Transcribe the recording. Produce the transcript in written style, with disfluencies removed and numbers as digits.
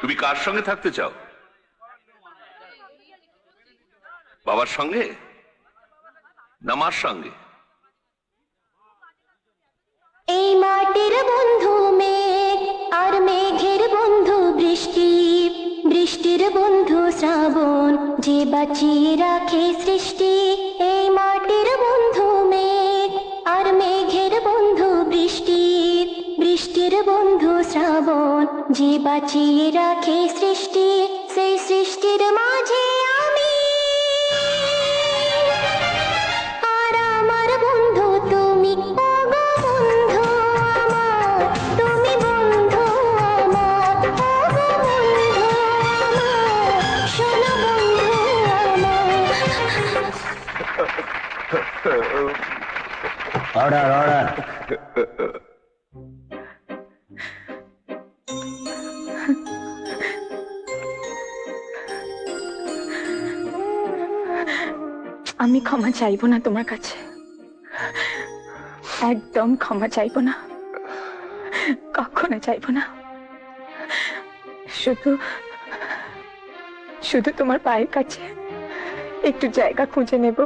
তুমি কার সঙ্গে থাকতে চাও? বাবার সঙ্গে না মার সঙ্গে? এই মাটির বন্ধু মেঘ আর মেঘের বন্ধু বৃষ্টি, বৃষ্টির বন্ধু শ্রাবণ, যে বাঁচিয়ে রাখে সৃষ্টি। এই মাটির বন্ধু মেঘ আর মেঘের বন্ধু বৃষ্টি, বৃষ্টির বন্ধু শ্রাবণ, যে বাঁচিয়ে রাখে সৃষ্টি। সেই সৃষ্টির মাঝে আমি আর আমার বন্ধু তুমি। ওগো বন্ধু আমার, তুমি বন্ধু আমার। ওগো বন্ধু আমার, শোনো বন্ধু আমার। Order order. আমি ক্ষমা চাইবো না তোমার কাছে, একদম ক্ষমা চাইবো না, কখনো চাইবো না। শুধু শুধু তোমার পায়ের কাছে একটু জায়গা খুঁজে নেব।